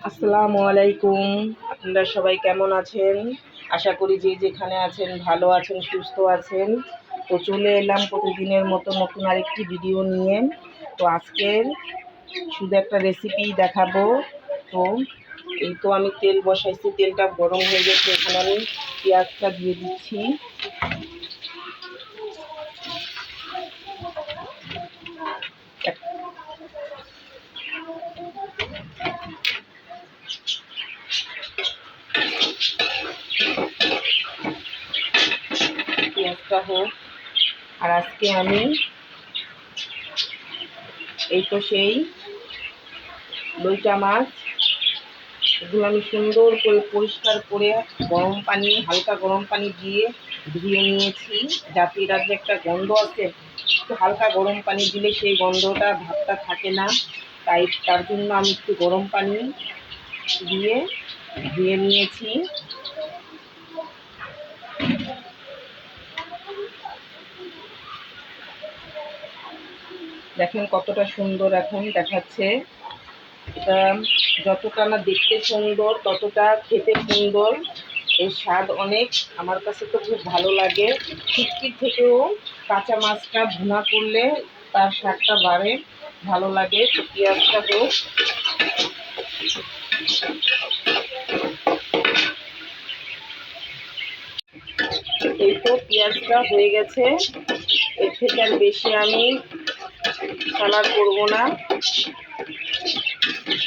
আসসালামু আলাইকুম। আপনারা সবাই কেমন আছেন? আশা করি যে যেখানে আছেন ভালো আছেন, সুস্থ আছেন। তো চলে এলাম প্রতিদিনের মতো নতুন আরেকটি ভিডিও নিয়ে। তো আজকের শুধু একটা রেসিপি দেখাবো। তো এই তো আমি তেল বসাইছি, তেলটা গরম হয়ে গেছে। এখানে আমি পেঁয়াজটা দিয়ে দিচ্ছি। পেঁয়াজটা হোক। আর আজকে আমি এই তো সেই লইটা মাছ, এগুলো আমি সুন্দর করে পরিষ্কার করে হালকা গরম পানি দিয়ে ধুয়ে নিয়েছি, যাতে এটার যে একটা গন্ধ আছে, একটু হালকা গরম পানি দিলে সেই গন্ধটা ভাতটা থাকে না। তার জন্য আমি একটু গরম পানি দিয়ে ধুয়ে নিয়েছি। দেখেন কতটা সুন্দর এখন দেখাচ্ছে। এটা যতটা না দেখতে সুন্দর, ততটা খেতে সুন্দর। এর স্বাদ অনেক, আমার কাছে তো খুব ভালো লাগে। শুটকির থেকেও কাঁচা মাছটা ভুনা করলে তার স্বাদটা বাড়ে, ভালো লাগে। তো পেঁয়াজটা হোক। এই তো পেঁয়াজটা হয়ে গেছে। এর থেকে আর বেশি আমি কালার করব না,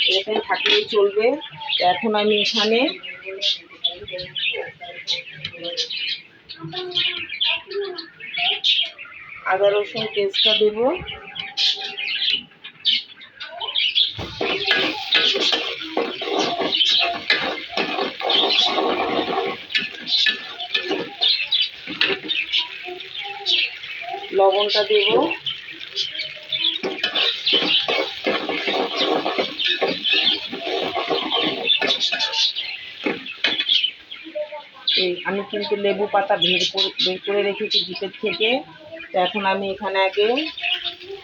এরকম থাকলেই চলবে। এখন আমি এখানে আদা রসুন পেস্টটা দেব। লবণটা দেব। আমি কিন্তু লেবু পাতা বের করে রেখেছি ভিতর থেকে। তো এখন আমি এখানে আগে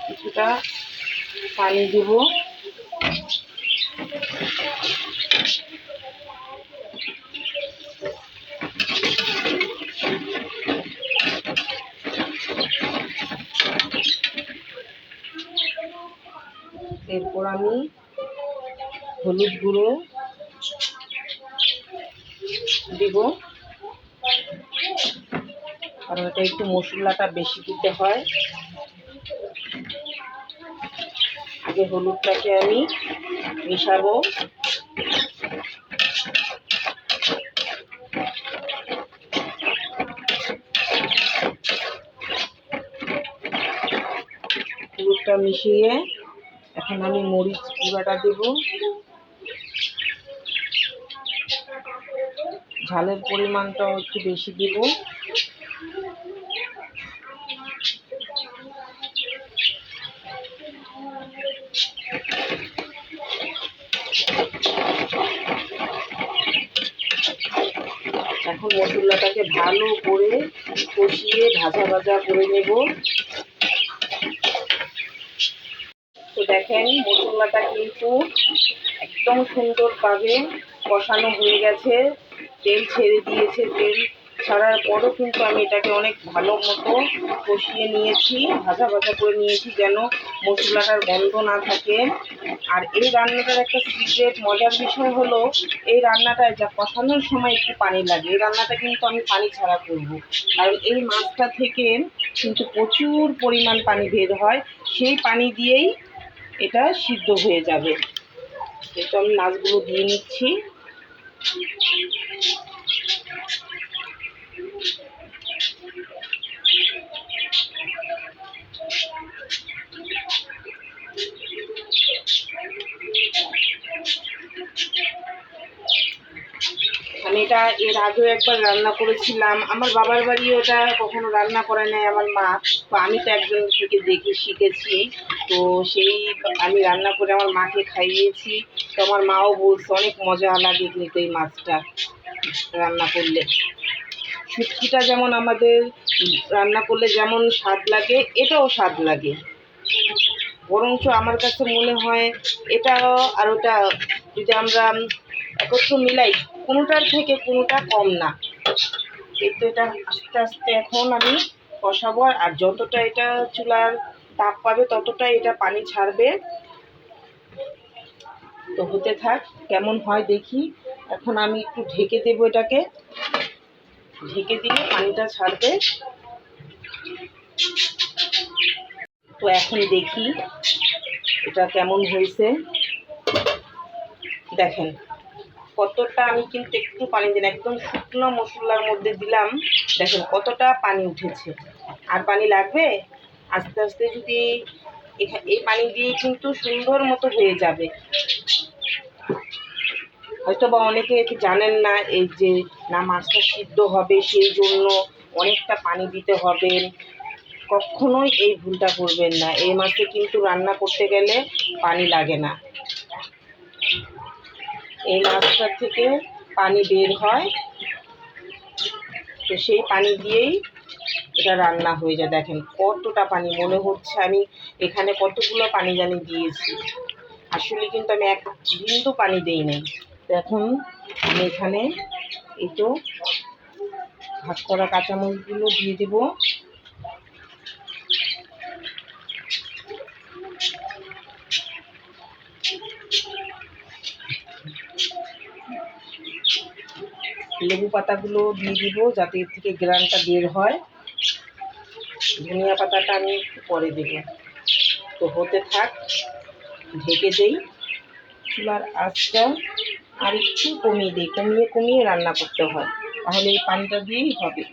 কিছুটা পানি দেব। এরপর আমি হলুদ গুঁড়ো দিব, কারণ এটা একটু মশলাটা বেশি দিতে হয়। আগে হলুদটাকে আমি মেশাবো। হলুদটা মিশিয়ে এখন আমি মরিচ গুঁড়াটা দেব। ঝালের পরিমাণটাও একটু বেশি দেব। এখন মশলাটাকে ভালো করে কষিয়ে ভাজা ভাজা করে নেব। তো দেখেন মশলাটা কিন্তু একদম সুন্দরভাবে কষানো হয়ে গেছে, তেল ছেড়ে দিয়েছে। তেল ছাড়ার পরও কিন্তু আমি এটাকে অনেক ভালো মতো কষিয়ে নিয়েছি, ভাজা ভাজা করে নিয়েছি, যেন মশলাটার গন্ধ না থাকে। আর এই রান্নাটার একটা সিক্রেট মজার বিষয় হলো, এই রান্নাটায় যা কষানোর সময় একটু পানি লাগে। এই রান্নাটা কিন্তু আমি পানি ছাড়া করব, কারণ এই মাছটা থেকে কিন্তু প্রচুর পরিমাণ পানি বের হয়। সেই পানি দিয়েই এটা সিদ্ধ হয়ে যাবে। তো আমি মাছগুলো দিয়ে নিচ্ছি। আমি এটা এর আগেও একবার রান্না করেছিলাম। আমার বাবার বাড়ি ওটা কখনো রান্না করে নাই আমার মা। তো আমি তো একজন থেকে দেখে শিখেছি। তো সেই আমি রান্না করে আমার মাকে খাইয়েছি। তো আমার মাও বলছে অনেক মজা লাগে কিন্তু এই মাছটা রান্না করলে। শুটকিটা যেমন আমাদের রান্না করলে যেমন স্বাদ লাগে, এটাও স্বাদ লাগে। বরঞ্চ আমার কাছে মনে হয় এটা আর ওটা যদি আমরা একত্র মিলাই, কোনোটার থেকে কোনোটা কম না। কিন্তু এটা আস্তে আস্তে এখন আমি কষাবো, আর যতটা এটা চুলার তাপ পাবে ততটা এটা পানি ছাড়বে। তো হতে থাক, কেমন হয় দেখি। এখন আমি একটু ঢেকে দেবো, এটাকে ঢেকে দিয়ে পানিটা ছাড়বে। তো এখন দেখি এটা কেমন হয়েছে। দেখেন কতটা, আমি কিন্তু একটু পানি দিন, একদম শুকনো মশলার মধ্যে দিলাম। দেখেন কতটা পানি উঠেছে। আর পানি লাগবে? আস্তে আস্তে যদি এই পানি দিয়ে কিন্তু সুন্দর মতো হয়ে যাবে। হয়তো বা অনেকে জানেন না এই যে না মাছটা সিদ্ধ হবে সেই জন্য অনেকটা পানি দিতে হবে। কখনোই এই ভুলটা করবেন না। এই মাছে কিন্তু রান্না করতে গেলে পানি লাগে না। এই মাছটা থেকে পানি বের হয়, তো সেই পানি দিয়েই এটা রান্না হয়ে যায়। দেখেন কতটা পানি, মনে হচ্ছে আমি এখানে কতগুলো পানি জানি দিয়েছি। আসলে কিন্তু আমি এক বিন্দু পানি দিই নাই। তো এখন আমি এখানে এই তো ভাগ করা কাঁচামরিচগুলো দিয়ে দেবো। লেবু পাতাগুলো দিয়ে দিব যাতে এর থেকে গ্রানটা বের হয়। ধনিয়া পাতাটা আমি একটু পরে দেব। তো হতে থাক, ঢেকে দেই। চুলার আঁচটা আর একটু কমিয়ে দিই, কমিয়ে কমিয়ে রান্না করতে হয়, তাহলে এই পানিটা দিয়েই হবে।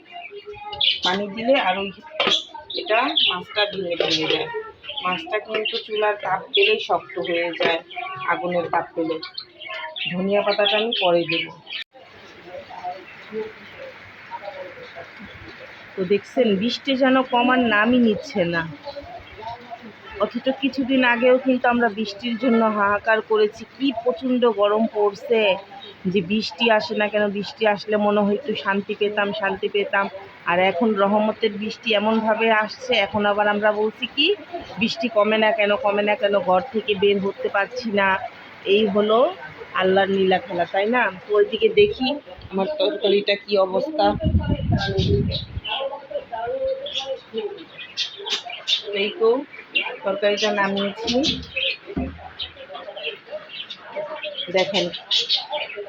পানি দিলে আর ওই এটা মাছটা ভেঙে ভেঙে যায়। মাছটা কিন্তু চুলার তাপ পেলেই শক্ত হয়ে যায়, আগুনের তাপ পেলে। ধনিয়া পাতাটা আমি পরে দেব। তো দেখছেন বৃষ্টি যেন কমার নামই নিচ্ছে না, অথচ কিছুদিন আগেও কিন্তু আমরা বৃষ্টির জন্য হাহাকার করেছি। কি প্রচণ্ড গরম পড়ছে, যে বৃষ্টি আসে না কেন, বৃষ্টি আসলে মনে হয় একটু শান্তি পেতাম শান্তি পেতাম। আর এখন রহমতের বৃষ্টি এমনভাবে আসছে, এখন আবার আমরা বলছি কি বৃষ্টি কমে না কেন, কমে না কেন, ঘর থেকে বের হতে পারছি না। এই হলো আল্লাহর নীলা খেলা, তাই না? তো ওইদিকে দেখি আমার তরকারিটা কি অবস্থা। এই তো তরকারিটা নামিয়েছি, দেখেন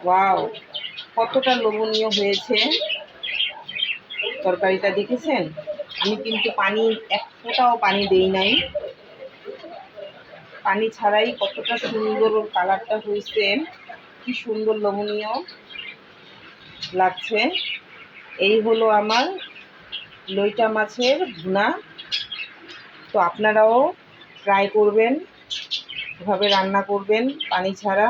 ওয়াও কতটা লোভনীয় হয়েছে তরকারিটা, দেখেছেন? আমি কিন্তু পানি এক ফোঁটাও পানি দেই নাই, পানি ছাড়াই কতটা সুন্দর ওর কালারটা হয়েছে, কি সুন্দর লোভনীয় লাগছে। এই হলো আমার লইটা মাছের ভুনা। তো আপনারাও ট্রাই করবেন, এভাবে রান্না করবেন পানি ছাড়া।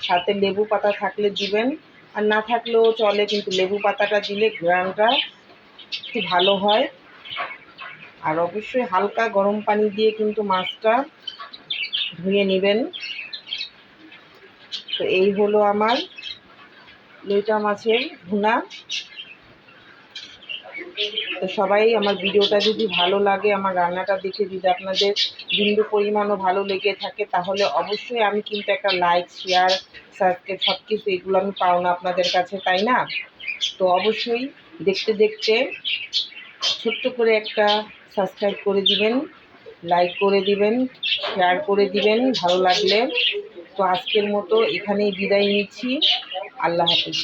সাথে লেবু পাতা থাকলে দিবেন, আর না থাকলেও চলে, কিন্তু লেবু পাতাটা দিলে ঘ্রাণটা একটু ভালো হয়। আর অবশ্যই হালকা গরম পানি দিয়ে কিন্তু মাছটা ধুয়ে নেবেন। তো এই হলো আমার লইটা মাছের ভুনা। তো সবাই আমার ভিডিওটা যদি ভালো লাগে, আমার রান্নাটা দেখে যদি আপনাদের বিন্দু পরিমাণও ভালো লেগে থাকে, তাহলে অবশ্যই আমি কিন্তু একটা লাইক, শেয়ার, সাবস্ক্রাইব সব কিছু এগুলো আমি পাও না আপনাদের কাছে, তাই না? তো অবশ্যই দেখতে দেখতে ছোট্ট করে একটা সাবস্ক্রাইব করে দিবেন, লাইক করে দিবেন, শেয়ার করে দিবেন ভালো লাগলে। তো আজকের মতো এখানেই বিদায় নিচ্ছি। আল্লাহ হাফেজ।